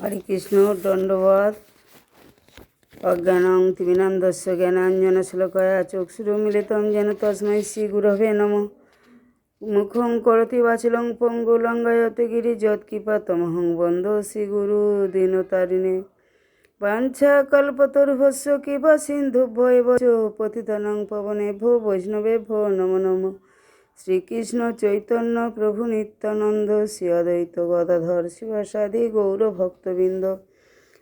হরে কৃষ্ণ। দণ্ডবত। অজ্ঞানং তিমিনান্দস্য জ্ঞানাঞ্জনশলাকয়া চক্ষুরুন্মিলিतं যেন তস্मै শ্রীগুরবে নমঃ। মুখং করোতি বাচালং পঙ্গু লঙ্ঘয়তে গিরিযৎকৃপাতমহং বন্দে শ্রীগুরু দীনতারিণে। বাঞ্ছাকল্পতরুভ্যশ্চ কৃপা সিন্ধুভ্যো এব চ পতিতানাং পাবনেভ্যো বৈষ্ণবেভ্যো নমো নমঃ। শ্রীকৃষ্ণ চৈতন্য প্রভু নিত্যানন্দ শ্রী অদ্বৈত গদাধর শিবাসাদি গৌর ভক্তবৃন্দ।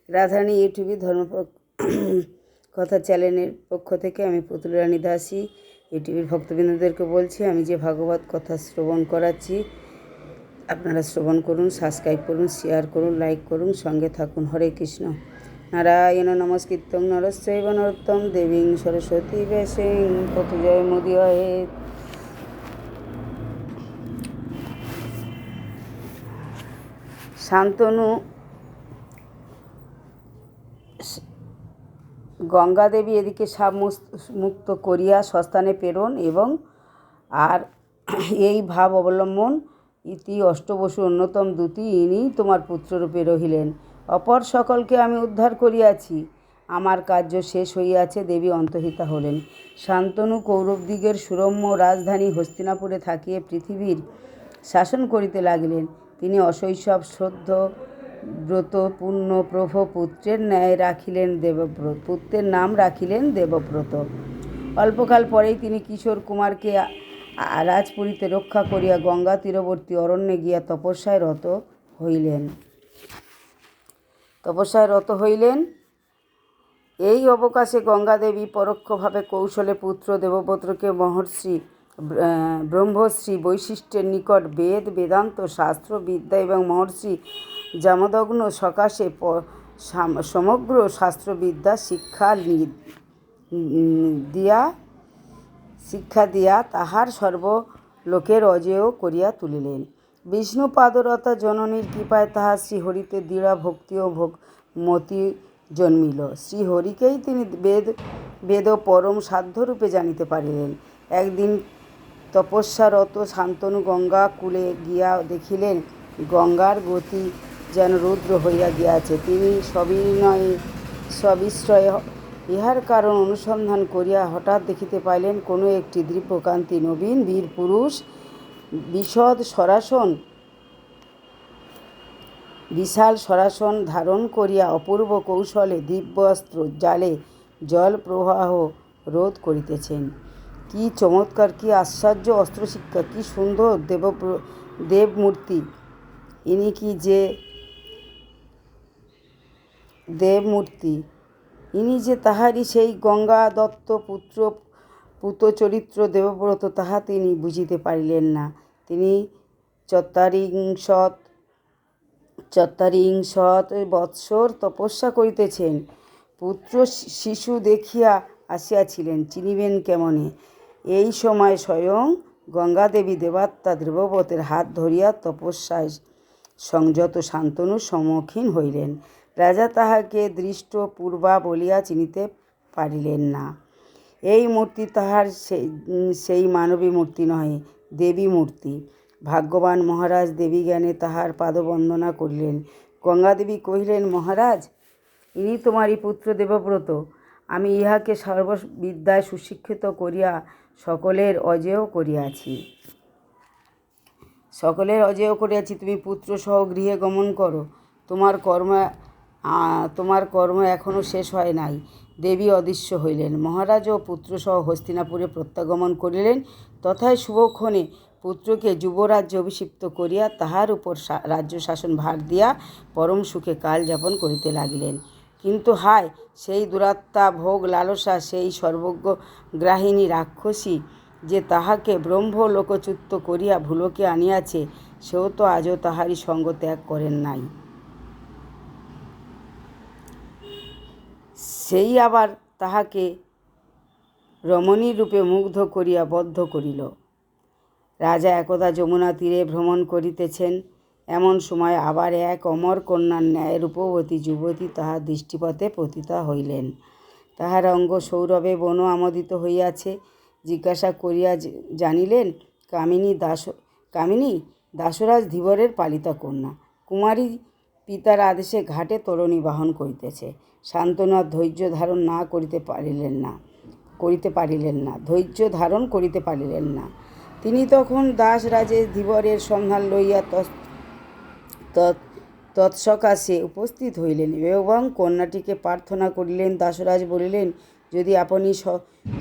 রাধারানী ইউটিউবে কথা চ্যানেলের পক্ষ থেকে আমি পুতুল রানী দাসী ইউটিউবের ভক্তবৃন্দদেরকে বলছি, আমি যে ভাগবত কথা শ্রবণ করাচ্ছি আপনারা শ্রবণ করুন, সাবস্ক্রাইব করুন, শেয়ার করুন, লাইক করুন, সঙ্গে থাকুন। হরে কৃষ্ণ। নারায়ণ নমস্কৃত্যং নরস্যৈব নরোত্তমং দেবীং সরস্বতী ব্যাসেন ততো জয়মুদীরয়েৎ। শান্তনু গঙ্গাদেবী এদিকে সাপ মুক্ত করিয়া স্বস্থানে প্রেরণ এবং আর এই ভাব অবলম্বন ইতি অষ্টবসু অন্যতম দ্যুতি, ইনি তোমার পুত্ররূপে রহিলেন। অপর সকলকে আমি উদ্ধার করিয়াছি, আমার কার্য শেষ হইয়াছে। দেবী অন্তর্হিতা হলেন। শান্তনু কৌরবদিগের সুরম্য রাজধানী হস্তিনাপুরে থাকিয়ে পৃথিবীর শাসন করিতে লাগিলেন। তিনি অশৈশব শ্রদ্ধ ব্রত পূর্ণ প্রভ পুত্রের নাম রাখিলেন দেবব্রত। অল্পকাল পরেই তিনি কিশোর কুমারকে রাজপুরীতে রক্ষা করিয়া গঙ্গা তীরবর্তী অরণ্যে গিয়া তপস্যায় রত হইলেন। এই অবকাশে গঙ্গাদেবী পরোক্ষভাবে কৌশলে পুত্র দেবব্রতকে মহর্ষি ব্রহ্মশ্রী বৈশিষ্ট্যের নিকট বেদ বেদান্ত শাস্ত্র বিদ্যা এবং মহর্ষি জামদগ্ন সকাশে সমগ্র শাস্ত্রবিদ্যা শিক্ষা দিয়া তাহার সর্বলোকের অজেয় করিয়া তুলিলেন। বিষ্ণু পাদরতা জননীর কৃপায় তাহার শ্রীহরিতে দৃঢ় ভক্তি ও মতি জন্মিল। শ্রীহরিকেই তিনি বেদ পরম সাধ্যরূপে জানিতে পারিলেন। একদিন তপস্যারত শান্তনু গঙ্গা কূলে গিয়া দেখিলেন গঙ্গার গতি যেন রুদ্র হইয়া গিয়াছে। তিনি সবিস্ময়ে ইহার কারণ অনুসন্ধান করিয়া হঠাৎ দেখিতে পাইলেন কোনো একটি দিব্যকান্তি নবীন বীর পুরুষ বিশাল সরাসন ধারণ করিয়া অপূর্ব কৌশলে দিব্য অস্ত্র জালে জল প্রবাহ রোধ করিতেছেন। কি চমৎকার, কি আশ্চর্য অস্ত্রশিক্ষা, কি সুন্দর দেবমূর্তি! ইনি কি যে দেবমূর্তি! ইনি যে তাহারই সেই গঙ্গা দত্ত পুতচরিত্র দেবব্রত, তাহা তিনি বুঝিতে পারিলেন না। তিনি ৪৪ বৎসর তপস্যা করিতেছেন। পুত্র শিশু দেখিয়া আসিয়াছিলেন, চিনিবেন কেমনে? এই সময় স্বয়ং গঙ্গাদেবী দেবাত্মা দেবব্রতের হাত ধরিয়া তপস্যায় সংযত শান্তনুর সম্মুখীন হইলেন। রাজা তাহাকে দৃষ্ট পূর্বা বলিয়া চিনিতে পারিলেন না। এই মূর্তি তাহার সেই মানবী মূর্তি নহে, দেবী মূর্তি। ভাগ্যবান মহারাজ দেবী জ্ঞানে তাহার পাদবন্দনা করিলেন। গঙ্গাদেবী কহিলেন, মহারাজ, ইনি তোমারই পুত্র দেবব্রত। আমি ইহাকে সর্ববিদ্যায় সুশিক্ষিত করিয়া সকলের অজেয় করিয়াছি। তুমি পুত্রসহ গৃহে গমন করো। তোমার কর্ম এখনও শেষ হয় নাই। দেবী অদৃশ্য হইলেন। মহারাজ ও পুত্রসহ হস্তিনাপুরে প্রত্যাগমন করিলেন। তথায় শুভক্ষণে পুত্রকে যুবরাজ্যে অভিষিক্ত করিয়া তাহার উপর রাজ্য শাসন ভার দিয়া পরম সুখে কাল যাপন করিতে লাগিলেন। কিন্তু হায়, সেই দুরাত্মা ভোগ লালসা, সেই সর্বগ্রাহিণী রাক্ষসী যে তাহাকে ব্রহ্মলোকচ্যুত করিয়া ভূলোকে আনিয়াছে, সেও তো আজও তাহারই সঙ্গ ত্যাগ করেন নাই। সেই আবার তাহাকে রমণীর রূপে মুগ্ধ করিয়া বদ্ধ করিল। রাজা একদা যমুনা তীরে ভ্রমণ করিতেছেন। এমন সময় আবার এক অমর কন্যার ন্যায় রূপবতী যুবতী তাহার দৃষ্টিপথে পতিতা হইলেন। তাহার অঙ্গ সৌরভে বন আমোদিত হইয়াছে। জিজ্ঞাসা করিয়া জানিলেন, কামিনী দাসরাজ ধীবরের পালিতা কন্যা। কুমারী পিতার আদেশে ঘাটে তরণী বাহন করিতেছে। শান্তনু আর ধৈর্য ধারণ করিতে পারিলেন না। তিনি তখন দাসরাজের ধীবরের সন্ধান লইয়া তৎসকাশে উপস্থিত হইলেন এবং কন্যাটিকে প্রার্থনা করিলেন। দাসরাজ বলিলেন, যদি আপনি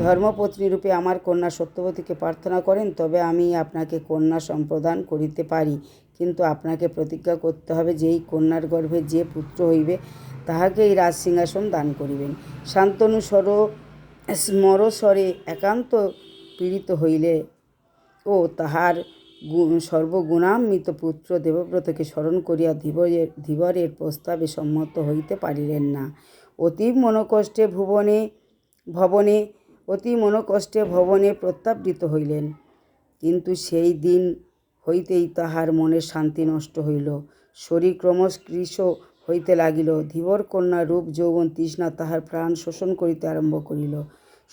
ধর্মপত্নীরূপে আমার কন্যা সত্যবতীকে প্রার্থনা করেন তবে আমি আপনাকে কন্যা সম্প্রদান করিতে পারি, কিন্তু আপনাকে প্রতিজ্ঞা করতে হবে যে এই কন্যার গর্ভে যে পুত্র হইবে তাহাকে এই রাজসিংহাসন দান করিবেন। শান্তনু স্মরস্বরে একান্ত পীড়িত হইলে ও তাহার সর্বগুণান্বিত পুত্র দেবব্রতকে স্মরণ করিয়া ধীবরের প্রস্তাবে সম্মত হইতে পারিলেন না। অতি মনোকষ্টে ভবনে প্রত্যাবৃত হইলেন, কিন্তু সেই দিন হইতেই তাহার মনের শান্তি নষ্ট হইল। শরীর ক্রমশ কৃশ হইতে লাগিল। ধীবর কন্যা রূপ যৌবন তৃষ্ণা তাহার প্রাণ শোষণ করিতে আরম্ভ করিল।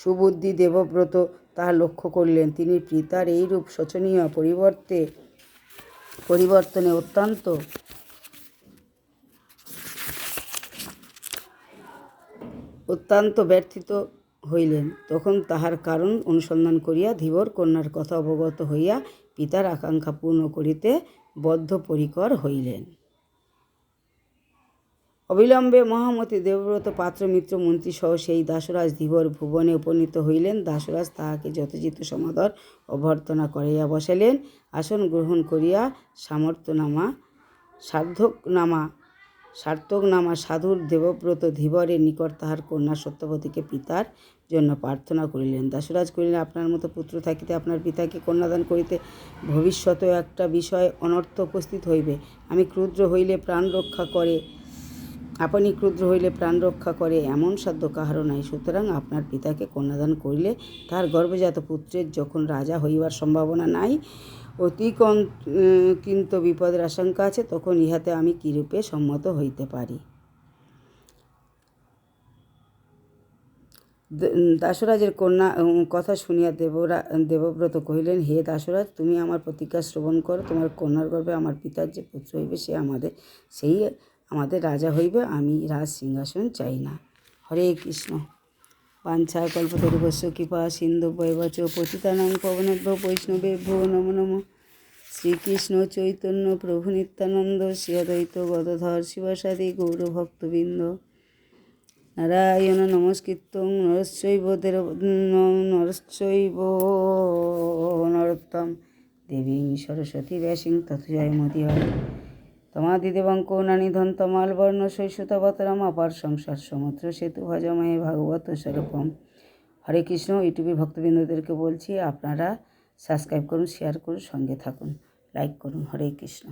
সুবুদ্ধি দেবব্রত তাহা লক্ষ্য করিলেন। তিনি পিতার এইরূপ শোচনীয় পরিবর্তনে অত্যন্ত ব্যথিত হইলেন। তখন তাহার কারণ অনুসন্ধান করিয়া ধীবর কন্যার কথা অবগত হইয়া পিতার আকাঙ্ক্ষা পূর্ণ করিতে বদ্ধপরিকর হইলেন। অবিলম্বে মহামতি দেবব্রত পাত্রমিত্র মন্ত্রী সহ সেই দাসরাজ ধীবর ভুবনে উপনীত হইলেন। দাসরাজ তাহাকে যথোচিত সমাদর অভ্যর্থনা করাইয়া বসাইলেন। আসন গ্রহণ করিয়া সার্থকনামা সাধুর দেবব্রত ধীবরের নিকট তাহার কন্যা সত্যবতীকে পিতার জন্য প্রার্থনা করিলেন। দাসরাজ কহিলেন, আপনার মতো পুত্র থাকিতে আপনার পিতাকে কন্যাদান করিতে ভবিষ্যতেও একটা বিষয় অনর্থ উপস্থিত হইবে। আপনি ক্রুদ্ধ হইলে প্রাণ রক্ষা করে এমন সাধ্য কাহারও নাই। সুতরাং আপনার পিতাকে কন্যাদান করিলে তাহার গর্ভজাত পুত্রের যখন রাজা হইবার সম্ভাবনা নাই, কিন্তু বিপদের আশঙ্কা আছে, তখন ইহাতে আমি কিরূপে সম্মত হইতে পারি। দাসরাজের কন্যা কথা শুনিয়া দেবব্রত কহিলেন, হে দাসরাজ, তুমি আমার প্রতিজ্ঞা শ্রবণ করো। তোমার কন্যার গর্ভে আমার পিতার যে পুত্র হইবে সেই আমাদের রাজা হইবে। আমি রাজ সিংহাসন চাই না। হরে কৃষ্ণ। বাঞ্ছাকল্পতরুভ্যশ্চ কৃপা সিন্ধুভ্যেব চ পতিতানাং পাবনেভ্যো বৈষ্ণবেভ্যো নমো নমঃ। শ্রীকৃষ্ণ চৈতন্য প্রভু নিত্যানন্দ শ্রী অদ্বৈত গদাধর শিবাসাদি গৌরভক্তবৃন্দ। নারায়ণ নমস্কৃত্যং নরশ্চৈব নরোত্তমঃ দেবীং সরস্বতী ব্যাসিং ততো জয়মুদীরয়ে। তমাদিদেবং কৌণানিধন তমালবর্ণ শৈশতাবতারম অপার সংসার সমুদ্র সেতু ভজমহে ভাগবত স্বরূপম। হরে কৃষ্ণ। ইউটিউবের ভক্তবৃন্দদেরকে বলছি, আপনারা সাবস্ক্রাইব করুন, শেয়ার করুন, সঙ্গে থাকুন, লাইক করুন। হরে কৃষ্ণ।